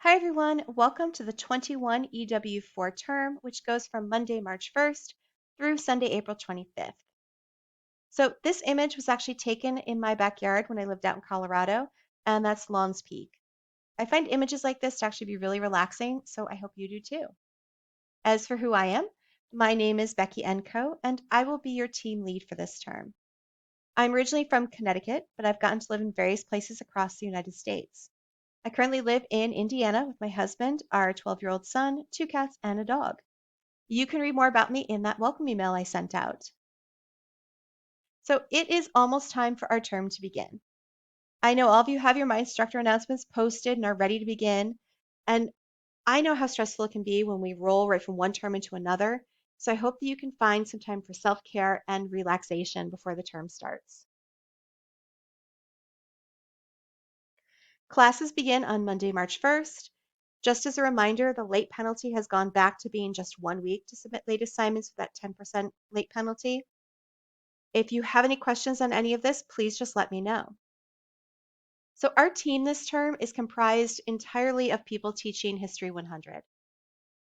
Hi everyone, welcome to the 21 EW4 term, which goes from Monday, March 1st through Sunday, April 25th. So this image was actually taken in my backyard when I lived out in Colorado, and that's Long's Peak. I find images like this to actually be really relaxing, so I hope you do too. As for who I am, my name is Becky Encao, and I will be your team lead for this term. I'm originally from Connecticut, but I've gotten to live in various places across the United States. I currently live in Indiana with my husband, our 12-year-old son, two cats, and a dog. You can read more about me in that welcome email I sent out. So it is almost time for our term to begin. I know all of you have your My Instructor announcements posted and are ready to begin. And I know how stressful it can be when we roll right from one term into another. So I hope that you can find some time for self-care and relaxation before the term starts. Classes begin on Monday, March 1st. Just as a reminder, the late penalty has gone back to being just 1 week to submit late assignments with that 10% late penalty. If you have any questions on any of this, please just let me know. So our team this term is comprised entirely of people teaching History 100.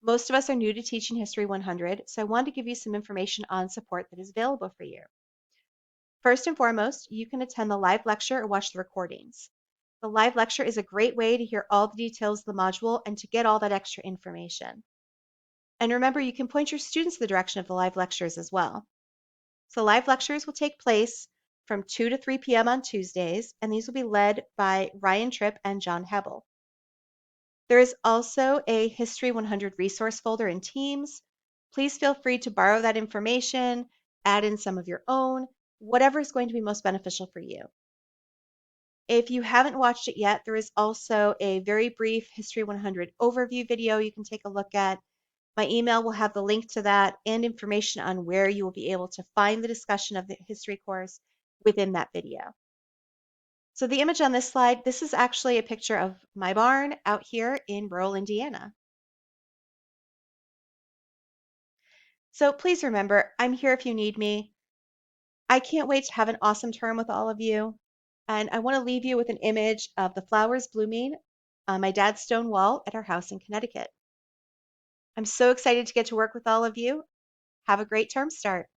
Most of us are new to teaching History 100, so I wanted to give you some information on support that is available for you. First and foremost, you can attend the live lecture or watch the recordings. The live lecture is a great way to hear all the details of the module and to get all that extra information. And remember, you can point your students in the direction of the live lectures as well. So live lectures will take place from 2 to 3 p.m. on Tuesdays, and these will be led by Ryan Tripp and John Hebel. There is also a History 100 resource folder in Teams. Please feel free to borrow that information, add in some of your own, whatever is going to be most beneficial for you. If you haven't watched it yet, there is also a very brief History 100 overview video you can take a look at. My email will have the link to that and information on where you will be able to find the discussion of the history course within that video. So the image on this slide, this is actually a picture of my barn out here in rural Indiana. So please remember, I'm here if you need me. I can't wait to have an awesome term with all of you. And I want to leave you with an image of the flowers blooming on my dad's stone wall at our house in Connecticut. I'm so excited to get to work with all of you. Have a great term start.